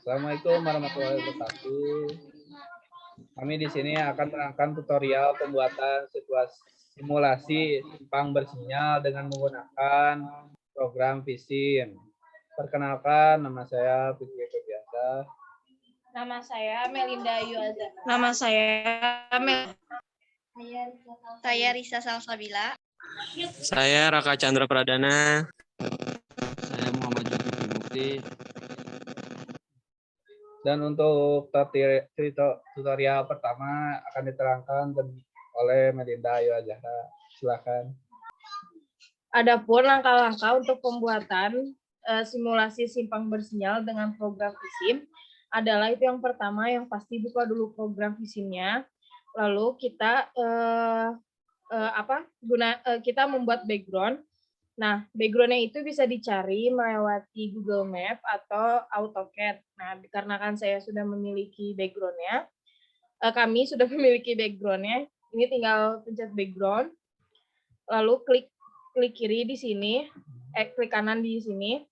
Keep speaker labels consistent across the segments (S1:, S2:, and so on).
S1: Assalamualaikum warahmatullahi wabarakatuh. Kami di sini akan menerangkan tutorial pembuatan simulasi simpang bersinyal dengan menggunakan program Visim. Perkenalkan, nama saya Fikri Febiasa.
S2: Nama saya Melinda Yuaza.
S3: Nama saya
S2: Saya Risa Salsabila.
S4: Saya Raka Chandra Pradana.
S5: Saya Muhammad Zulkifli Mukti.
S1: Dan untuk tutorial pertama akan diterangkan oleh Melinda Yuaza. Silakan.
S2: Adapun langkah-langkah untuk pembuatan simulasi simpang bersinyal dengan program Visim adalah itu yang pertama, yang pasti buka dulu program Visimnya, lalu kita kita membuat background. Nah, background-nya itu bisa dicari melewati Google Map atau AutoCAD. Nah, dikarenakan saya sudah memiliki background-nya, kami sudah memiliki background-nya, ini tinggal pencet background, lalu klik kiri di sini, klik kanan di sini,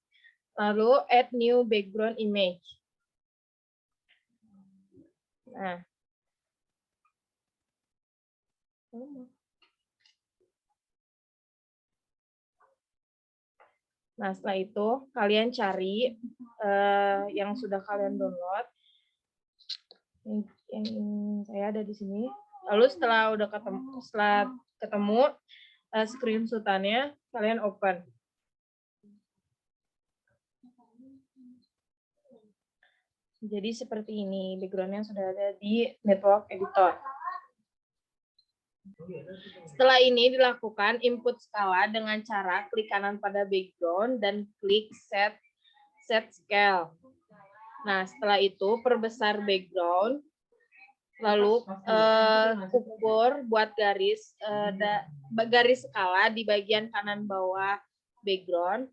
S2: lalu add new background image. Nah, setelah itu kalian cari yang sudah kalian download. Yang saya ada di sini. Lalu setelah ketemu screenshot-annya, kalian open. Jadi seperti ini background-nya sudah ada di network editor. Setelah ini dilakukan input skala dengan cara klik kanan pada background dan klik set scale. Nah, setelah itu perbesar background, lalu ukur buat garis skala di bagian kanan bawah background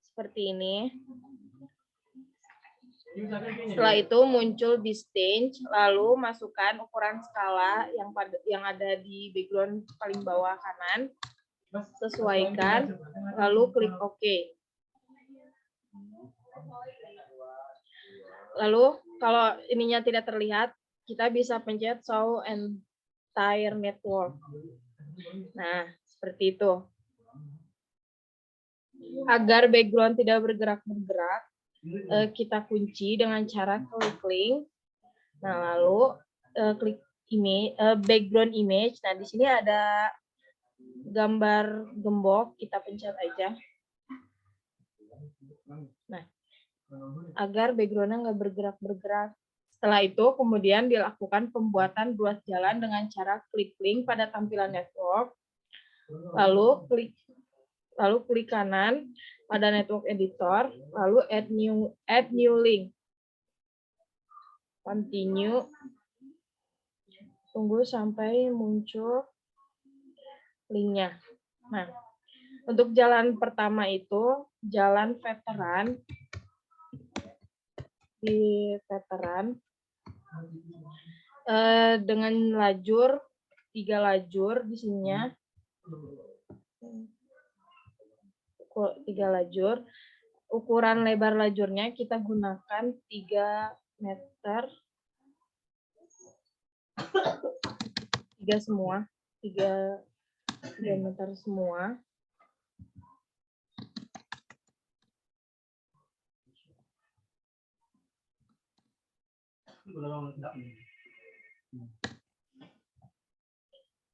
S2: seperti ini. Setelah itu muncul distance, lalu masukkan ukuran skala yang ada di background paling bawah kanan, sesuaikan, lalu klik OK. Lalu kalau ininya tidak terlihat, kita bisa pencet show entire network. Nah, seperti itu. Agar background tidak bergerak-bergerak, kita kunci dengan cara klik link. Nah, lalu klik background image. Nah, di sini ada gambar gembok, kita pencet aja. Nah, agar background-nya nggak bergerak-bergerak. Setelah itu, kemudian dilakukan pembuatan ruas jalan dengan cara klik link pada tampilan network, lalu klik kanan pada network editor, lalu add new link. Continue. Tunggu sampai muncul linknya. Nah, untuk jalan pertama itu jalan veteran. Di veteran dengan lajur 3 lajur di sininya. 3 lajur. Ukuran lebar lajurnya kita gunakan 3 meter. 3 semua. 3 meter semua.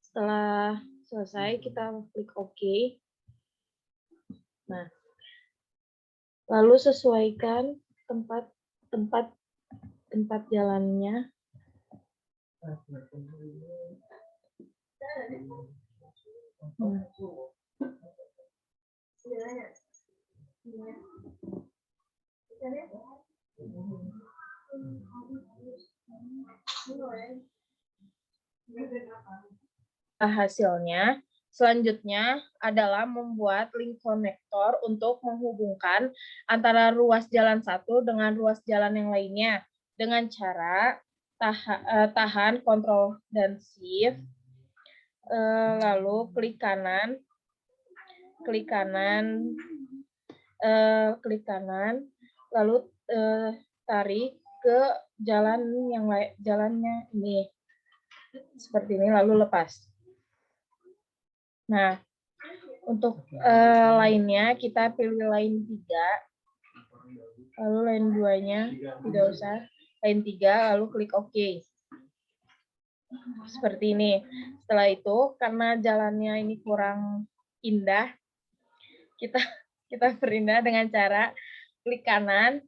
S2: Setelah selesai, kita klik OK. Nah, lalu sesuaikan tempat jalannya. Hasilnya selanjutnya adalah membuat link konektor untuk menghubungkan antara ruas jalan satu dengan ruas jalan yang lainnya dengan cara tahan Ctrl dan Shift, lalu klik kanan, lalu tarik ke jalannya ini. Seperti ini, lalu lepas. Nah, untuk lainnya kita pilih line 3. Lalu line 2-nya tidak usah. Line 3 lalu klik OK. Seperti ini. Setelah itu karena jalannya ini kurang indah, kita perindah dengan cara klik kanan,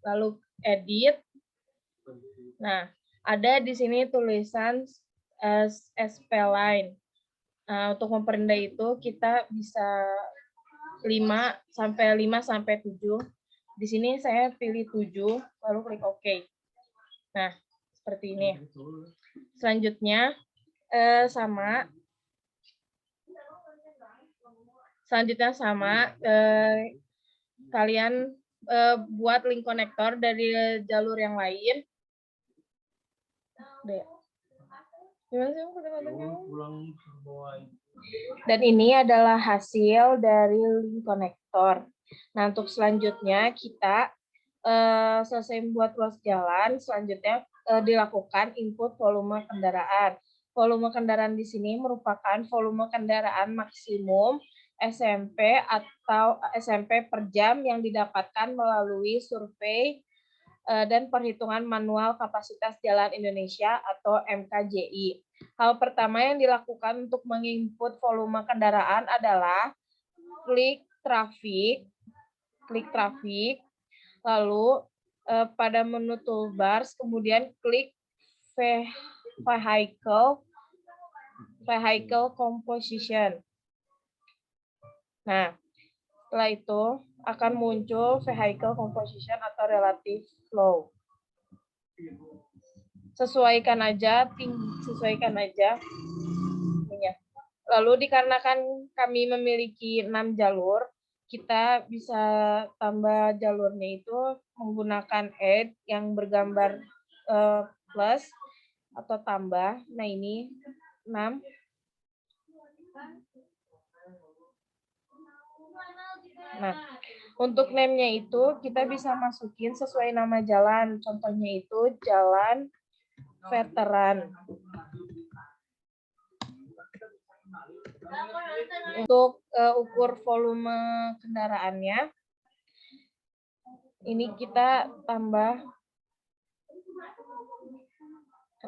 S2: lalu edit. Nah, ada di sini tulisan SP line. Nah, untuk memperindah itu kita bisa 5 sampai 7. Di sini saya pilih 7, lalu klik OK. Nah, seperti ini. Selanjutnya sama. Kalian buat link konektor dari jalur yang lain. Dan ini adalah hasil dari link konektor. Nah, untuk selanjutnya kita selesai membuat ruas jalan, selanjutnya dilakukan input volume kendaraan. Volume kendaraan di sini merupakan volume kendaraan maksimum SMP atau SMP per jam yang didapatkan melalui survei dan perhitungan manual kapasitas jalan Indonesia atau MKJI. Hal pertama yang dilakukan untuk menginput volume kendaraan adalah klik trafik, lalu pada menu toolbars, kemudian klik vehicle composition. Nah, setelah itu akan muncul vehicle composition atau relative flow. Sesuaikan aja. Lalu dikarenakan kami memiliki 6 jalur, kita bisa tambah jalurnya itu menggunakan add yang bergambar plus atau tambah. Nah, ini 6. Nah, untuk name-nya itu kita bisa masukin sesuai nama jalan. Contohnya itu Jalan Veteran. Untuk ukur volume kendaraannya, ini kita tambah.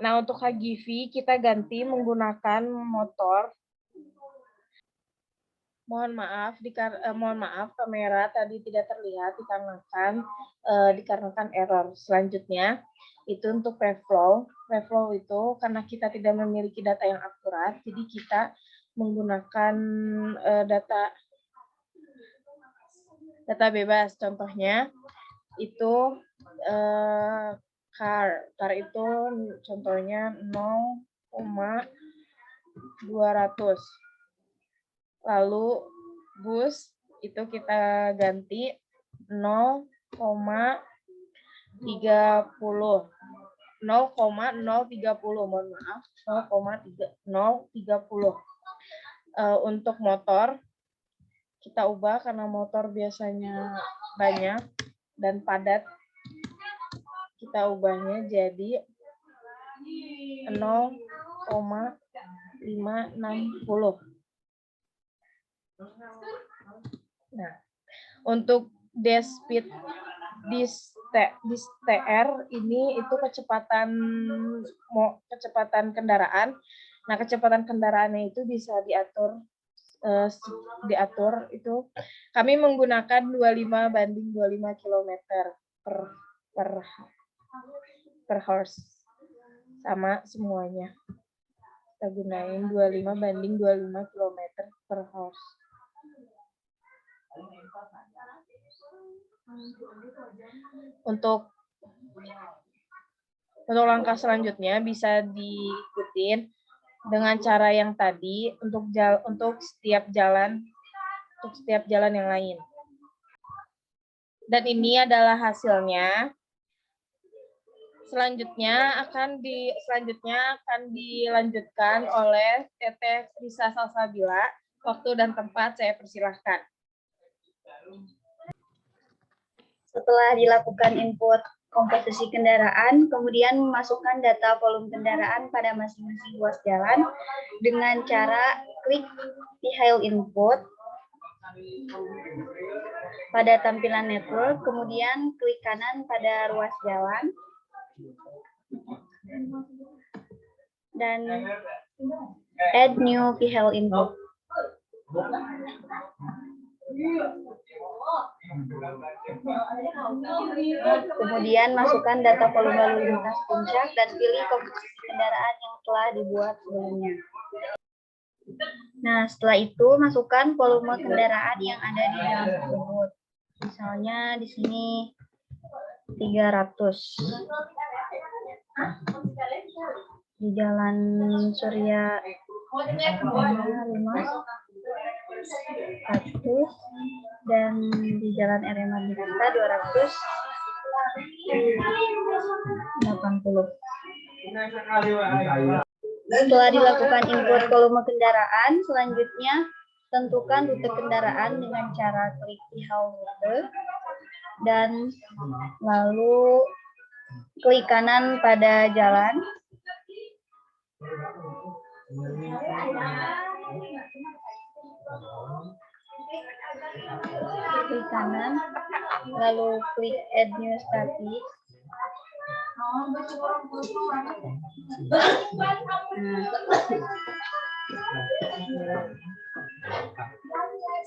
S2: Nah, untuk HGV kita ganti menggunakan motor. Mohon maaf kamera tadi tidak terlihat dikarenakan error. Selanjutnya itu untuk reflow. Reflow itu karena kita tidak memiliki data yang akurat, jadi kita menggunakan data bebas. Contohnya itu car itu contohnya 0,200. Lalu bus itu kita ganti 0,030. Mohon maaf, 0,030. Untuk motor kita ubah karena motor biasanya banyak dan padat. Kita ubahnya jadi 0,560. Nah, untuk speed TR ini itu kecepatan kendaraan. Nah, kecepatan kendaraannya itu bisa diatur itu. Kami menggunakan 25/25 km per horse. Sama semuanya. Kita gunain 25/25 km per horse. Untuk langkah selanjutnya bisa diikutin dengan cara yang tadi untuk setiap jalan yang lain. Dan ini adalah hasilnya. Selanjutnya akan dilanjutkan oleh Teteh Risa Salsabila. Waktu dan tempat saya persilahkan.
S3: Setelah dilakukan input komposisi kendaraan, kemudian memasukkan data volume kendaraan pada masing-masing ruas jalan dengan cara klik vehicle input pada tampilan network, kemudian klik kanan pada ruas jalan, dan add new vehicle input. Kemudian masukkan data volume lalu lintas puncak dan pilih komposisi kendaraan yang telah dibuat sebelumnya. Nah, setelah itu masukkan volume kendaraan yang ada di jalan tersebut. Misalnya di sini 300. Di Jalan Surya 5, 100, dan di Jalan R.M. Mardianto 280. Setelah dilakukan input volume kendaraan, selanjutnya tentukan rute kendaraan dengan cara klik vehicle rute dan lalu klik kanan pada jalan. Klik kanan, lalu klik add new static.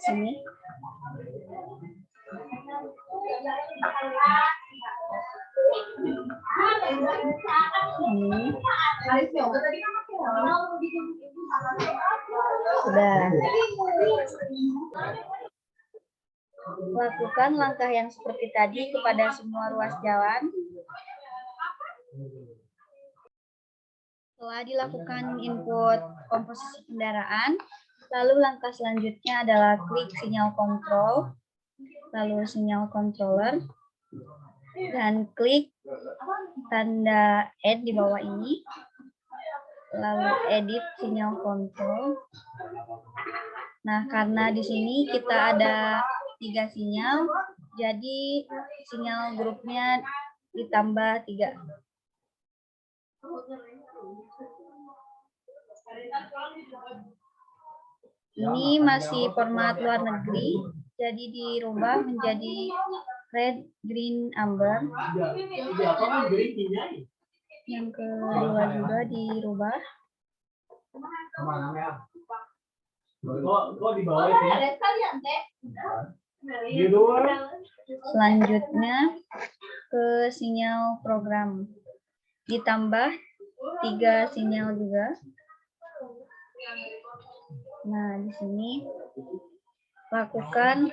S3: Sini. Ini. Sudah. Lakukan langkah yang seperti tadi kepada semua ruas jalan. Setelah dilakukan input komposisi kendaraan, lalu langkah selanjutnya adalah klik sinyal kontrol, lalu sinyal controller, dan klik tanda add di bawah ini, lalu edit sinyal kontrol. Nah, karena di sini kita ada 3 sinyal, jadi sinyal grupnya ditambah 3. Ini masih format luar negeri, jadi dirubah menjadi red, green, amber. Yang kedua juga dirubah. Selanjutnya ke sinyal program. Ditambah 3 sinyal juga. Nah, di sini lakukan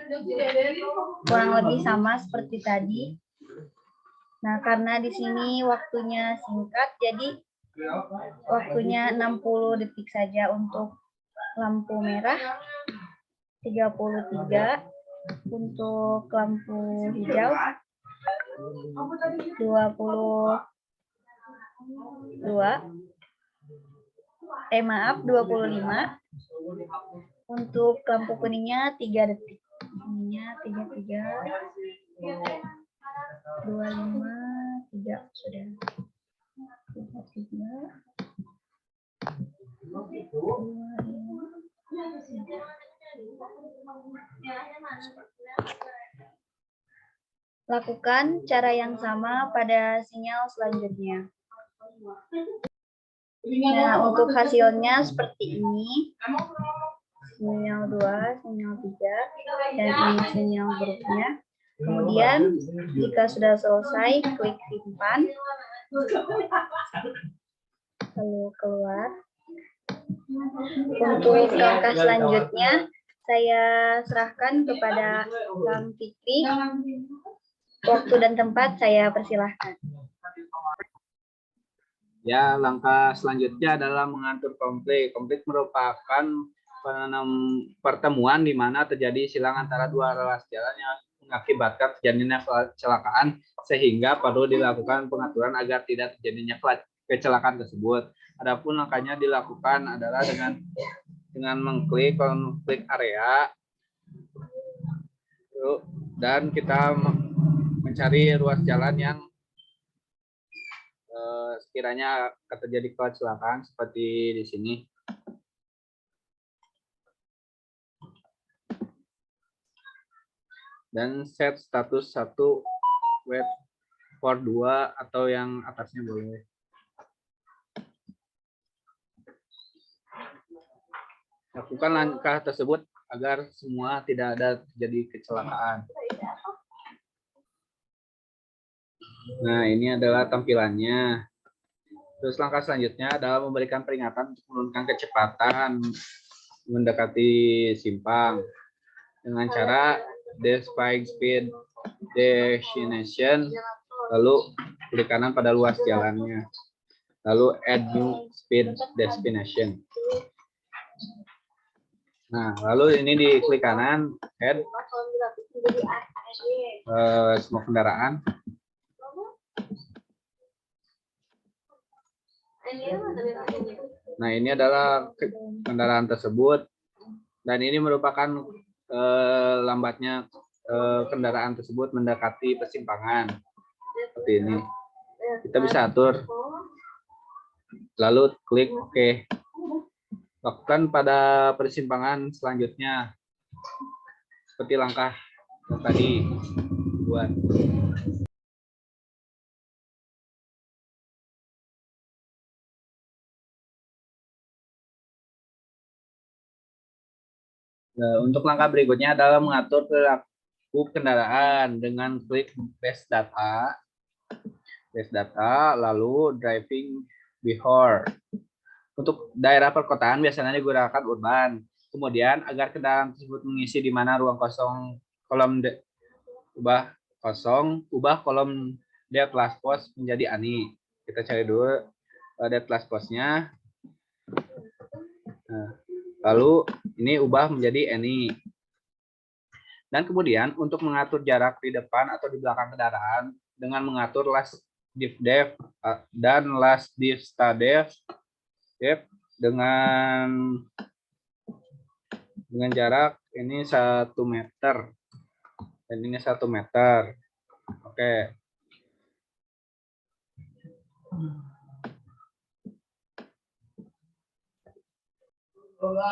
S3: kurang lebih sama seperti tadi. Nah, karena di sini waktunya singkat, jadi waktunya 60 detik saja untuk lampu merah, 33 untuk lampu hijau, 25. Untuk lampu kuningnya 3 detik. Ininya 33, 25, 3 sudah. 33, 25. Lakukan cara yang sama pada sinyal selanjutnya. Nah, untuk hasilnya seperti ini. Sinyal 2, sinyal 3, dan ini sinyal grupnya. Kemudian, jika sudah selesai, klik simpan. Lalu keluar. Untuk langkah selanjutnya, saya serahkan kepada Kang Fikri. Waktu dan tempat saya persilahkan.
S1: Ya, langkah selanjutnya adalah mengatur konflik. Konflik merupakan pertemuan di mana terjadi silang antara dua ruas jalan yang mengakibatkan terjadinya kecelakaan, sehingga perlu dilakukan pengaturan agar tidak terjadinya kecelakaan tersebut. Adapun langkahnya dilakukan adalah dengan mengklik konflik area dan kita mencari ruas jalan yang sekiranya akan terjadi kecelakaan seperti di sini. Dan set status 1 wait for 2 atau yang atasnya boleh. Lakukan langkah tersebut agar semua tidak ada terjadi kecelakaan. Nah, ini adalah tampilannya. Terus langkah selanjutnya adalah memberikan peringatan untuk menurunkan kecepatan mendekati simpang dengan cara define speed destination, lalu klik kanan pada luas jalannya, lalu add new speed destination. Nah, lalu ini di klik kanan add semua kendaraan. Nah, ini adalah kendaraan tersebut, dan ini merupakan lambatnya kendaraan tersebut mendekati persimpangan. Seperti ini. Kita bisa atur. Lalu klik OK. Lakukan pada persimpangan selanjutnya. Seperti langkah tadi buat. Untuk langkah berikutnya adalah mengatur perilaku kendaraan dengan klik base data, lalu driving behavior. Untuk daerah perkotaan biasanya digunakan urban. Kemudian agar kendaraan tersebut mengisi di mana ruang kosong kolom ubah kolom depth last post menjadi ani. Kita cari dulu depth last postnya. Nah, lalu ini ubah menjadi any. Dan kemudian untuk mengatur jarak di depan atau di belakang kendaraan dengan mengatur last diff depth dan last diff depth dengan jarak ini 1 meter dan ini 1 meter. Oke.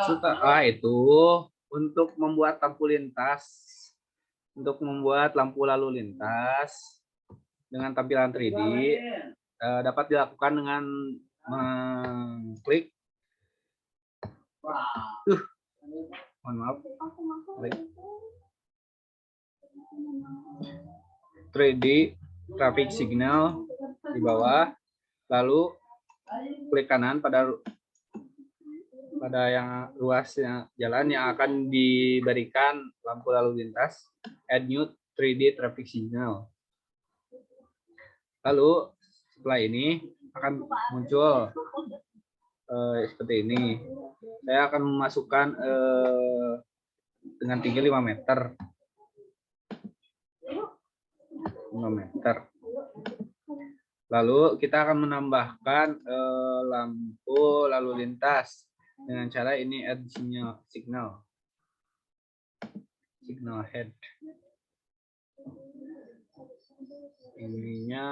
S1: Setelah itu untuk membuat lampu lalu lintas dengan tampilan 3D dapat dilakukan dengan mengklik mohon maaf 3D traffic signal di bawah, lalu klik kanan pada yang luasnya jalan yang akan diberikan lampu lalu lintas, add new 3D traffic signal. Lalu setelah ini akan muncul seperti ini. Saya akan memasukkan dengan tinggi 5 meter. 5 meter. Lalu kita akan menambahkan lampu lalu lintas dengan cara ini add signal head. Ininya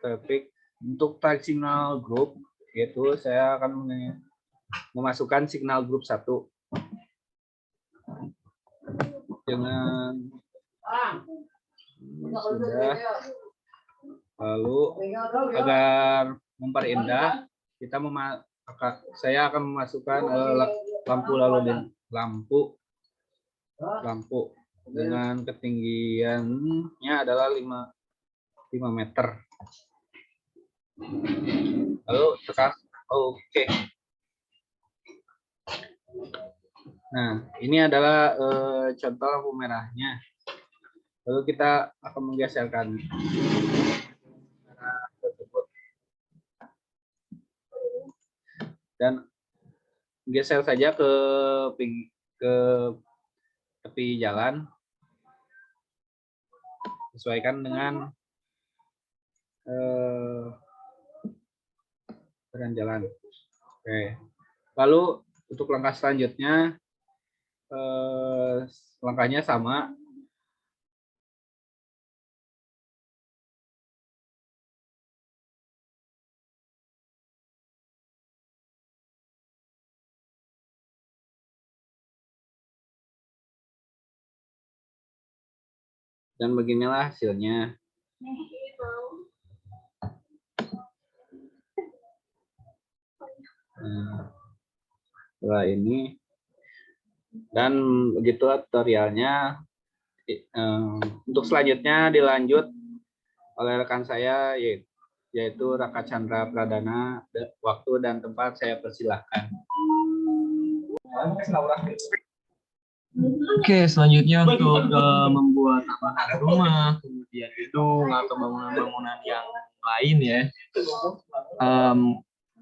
S1: traffic untuk type signal group, yaitu saya akan memasukkan signal group 1 dengan sudah. Lalu agar memperindah saya akan memasukkan lampu dengan ketinggiannya adalah 5 meter. Lalu tekan OK. Nah, ini adalah contoh lampu merahnya. Lalu kita akan menggeserkan dan geser saja ke tepi jalan, sesuaikan dengan badan jalan. Oke. Lalu untuk langkah selanjutnya langkahnya sama. Dan beginilah hasilnya. Nah, setelah ini dan begitu tutorialnya. Untuk selanjutnya dilanjut oleh rekan saya yaitu Raka Chandra Pradana. Waktu dan tempat saya persilahkan.
S4: Oke, selanjutnya untuk membuat tambahan rumah, kemudian gedung atau bangunan-bangunan yang lain ya,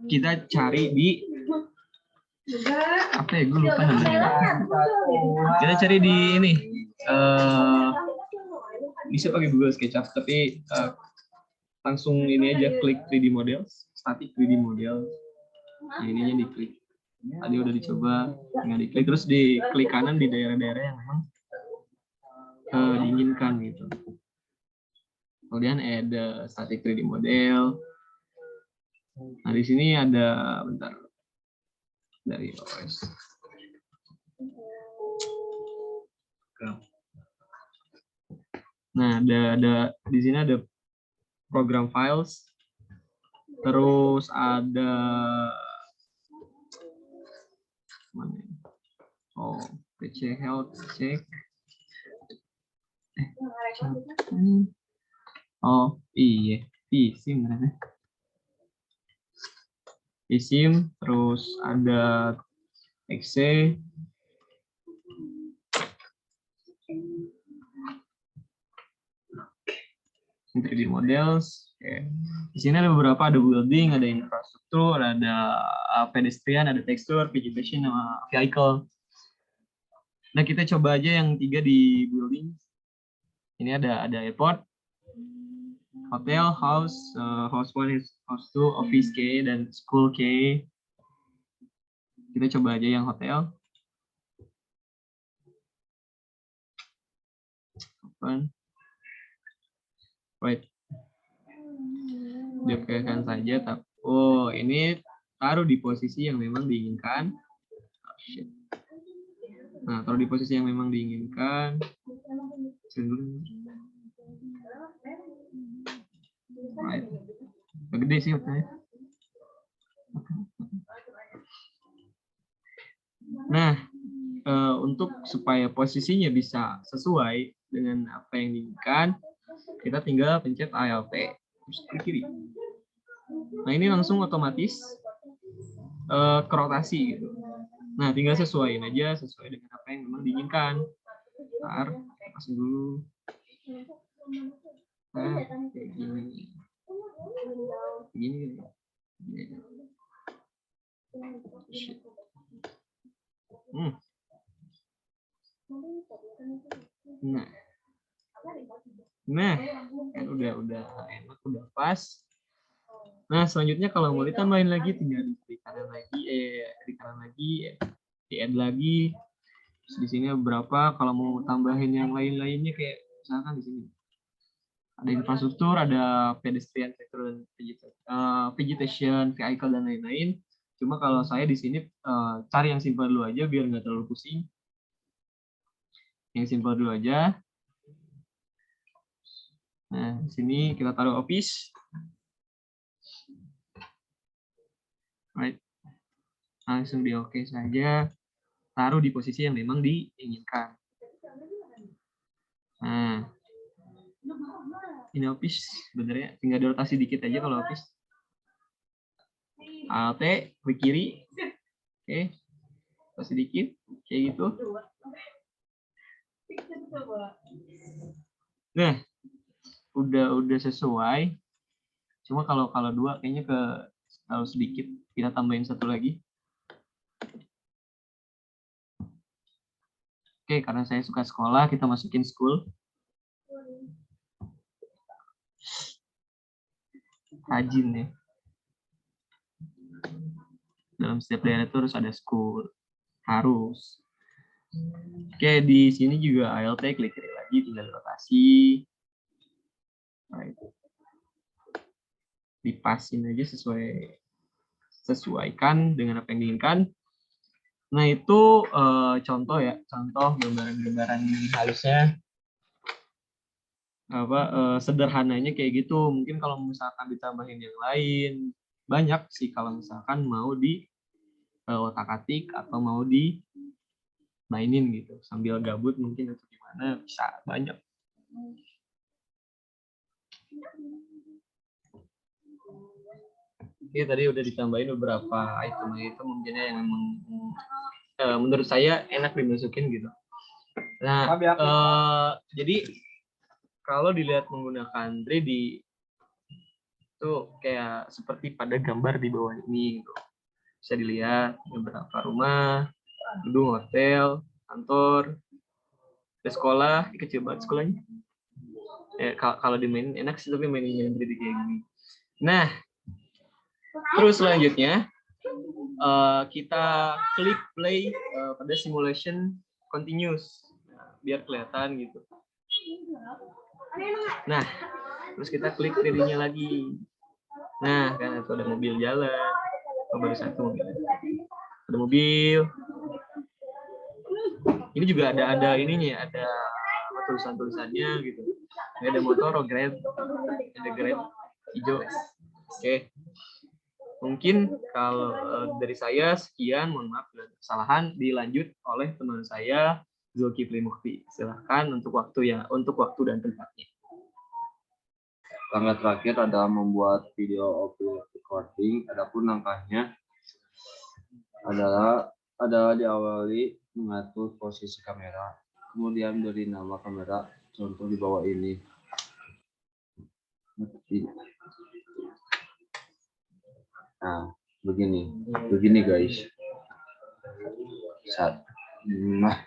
S4: kita cari di apa ya, gue lupa namanya. Kita cari di ini, bisa pakai Google SketchUp, tapi langsung ini aja klik 3D model, static 3D model. Nah, ininya diklik. Tadi udah dicoba, tinggal diklik, terus di klik kanan di daerah-daerah yang memang diinginkan gitu. Kemudian ada static 3D model. Nah di sini ada, bentar, dari OS. Nah ada di sini ada program files, terus ada mana? Oh, PC health check. Oh iya, vSim berarti. vSim, terus ada exe, in 3D models. Oke. Di sini ada beberapa, ada building, ada infrastruktur, ada pedestrian, ada tekstur, vegetation, sama vehicle. Nah kita coba aja yang 3 di building. Ini ada airport, hotel, house 1, house 2, office K, dan school K. Kita coba aja yang hotel. Open. Right. Diokekan saja. Oh, ini taruh di posisi yang memang diinginkan. Oh, shit. Nah, taruh di posisi yang memang diinginkan. Right. Gede sih hotelnya. Nah, untuk supaya posisinya bisa sesuai dengan apa yang diinginkan, kita tinggal pencet Alt terus ke kiri. Nah, ini langsung otomatis ke rotasi gitu. Nah, tinggal sesuaiin aja sesuai dengan apa yang memang diinginkan. Ntar masuk dulu. Nah, kayak gini. Gini. Nah, kan udah enak, udah pas. Nah, selanjutnya kalau mau ditambahin lagi tinggal di kanan lagi, di add lagi. Terus di sini berapa, kalau mau tambahin yang lain-lainnya kayak misalkan di sini ada infrastruktur, ada pedestrian, vegetation, vehicle, dan lain-lain. Cuma kalau saya di sini cari yang simpel dulu aja biar nggak terlalu pusing. Yang simpel dulu aja. Nah, di sini kita taruh office. Right. Langsung di oke saja. Taruh di posisi yang memang diinginkan. Nah, ini office sebenarnya tinggal dirotasi dikit aja kalau office. Alt, klik kiri. Oke. Rotasi dikit kayak gitu. Nah, udah sesuai. Cuma kalau 2 kayaknya terlalu sedikit. Kita tambahin 1 lagi. Oke, karena saya suka sekolah, kita masukin school. Rajin ya. Dalam setiap daerah itu harus ada school. Harus. Oke, di sini juga Alt, klik kiri lagi, tinggal rotasi. Right. Dipasin aja sesuaikan dengan apa yang diinginkan. Nah, itu contoh ya, contoh gambaran-gambaran halusnya. sederhananya kayak gitu. Mungkin kalau misalkan ditambahin yang lain banyak sih, kalau misalkan mau di otak-atik atau mau dimainin gitu sambil gabut mungkin atau gimana, bisa banyak. Ini tadi udah ditambahin beberapa item mungkinnya yang memang menurut saya enak dimasukin gitu. Nah, jadi kalau dilihat menggunakan 3D itu kayak seperti pada gambar di bawah ini gitu. Bisa dilihat beberapa rumah, gedung hotel, kantor, ada sekolah, kecil banget sekolahnya. Kalau dimainin enak sih, tapi mainin 3D kayak gini. Nah, terus selanjutnya kita klik play pada simulation continuous, biar kelihatan gitu. Nah, terus kita klik 3D-nya lagi. Nah, kan itu ada mobil jalan. Baru satu mobil. Ada mobil. Ini juga ada ininya, ada tulisan-tulisannya gitu. Ini ada motor, Grab, ada Grab hijau. Oke. Mungkin kalau dari saya sekian, mohon maaf bila ada kesalahan, dilanjut oleh teman saya Zulkifli Mukti. Silahkan untuk waktu dan tempatnya.
S5: Langkah terakhir adalah membuat video audio recording. Adapun langkahnya adalah diawali mengatur posisi kamera, kemudian beri nama kamera, contoh di bawah ini. Nah, begini guys. Nah,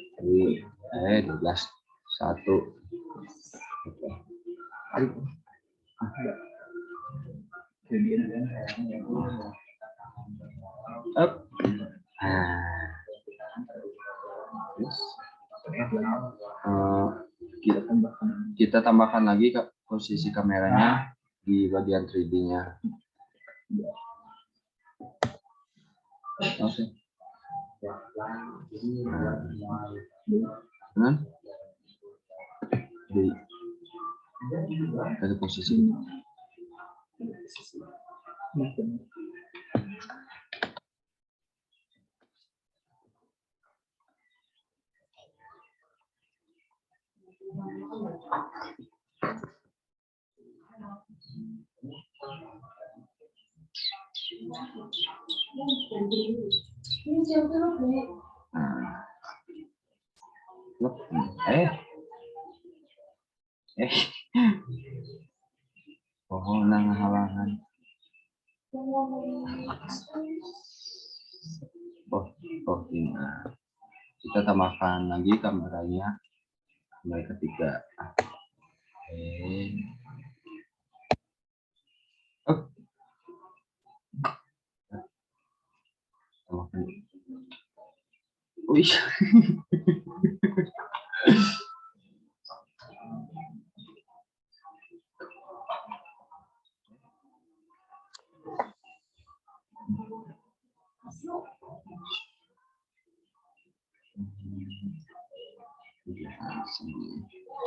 S5: 12 1. Up. Kita tambahkan lagi ke posisi kameranya di bagian 3D-nya. Oke. Nah, dari posisi ini. Pohonan halangan. Ini. Kita tambahkan lagi kameranya, mulai ketiga. Tambahkan. Wih.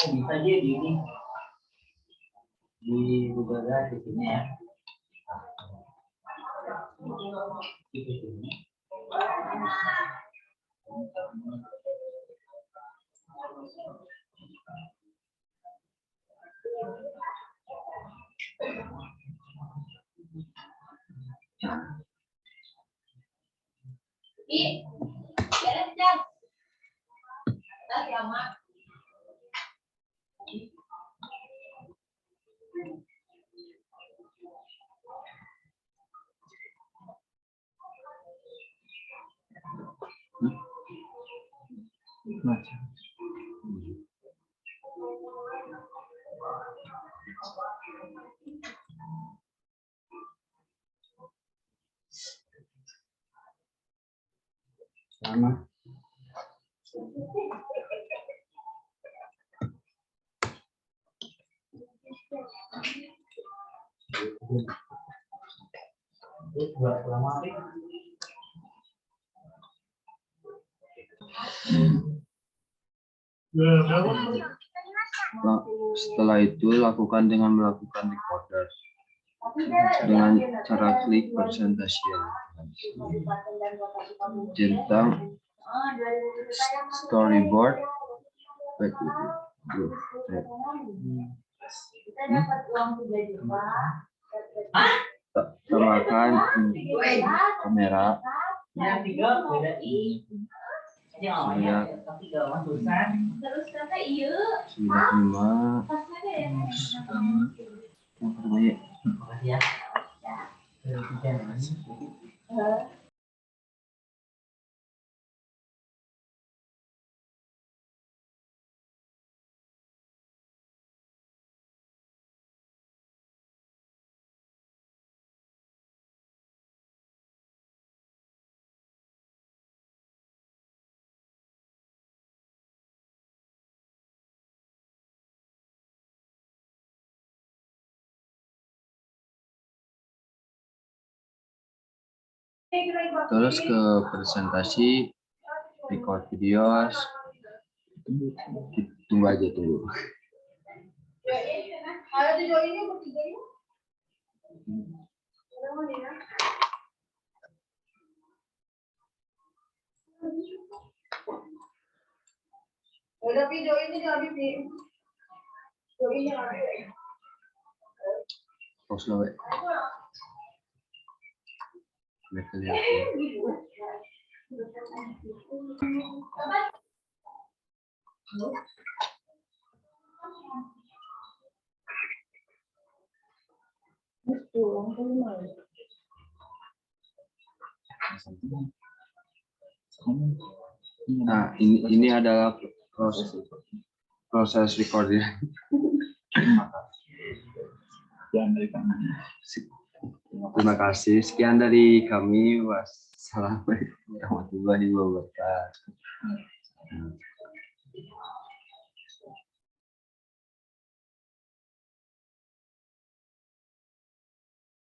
S6: Bisa aja di ini di Google di sini ya. Di sini.
S1: Sama.
S6: Buat lemari.
S5: Setelah itu lakukan dengan melakukan recorder dengan cara klik presentation. Centang storyboard. Baik, tambahkan kamera sebanyak 5. Terus ke presentasi, record videos, tunggu aja tunggu.
S2: Udah video ini habis nih.
S5: Pause dulu. Biar kelihatan. Nah, ini adalah proses recording. Terima kasih. Sekian dari kami. Wassalamualaikum warahmatullahi wabarakatuh.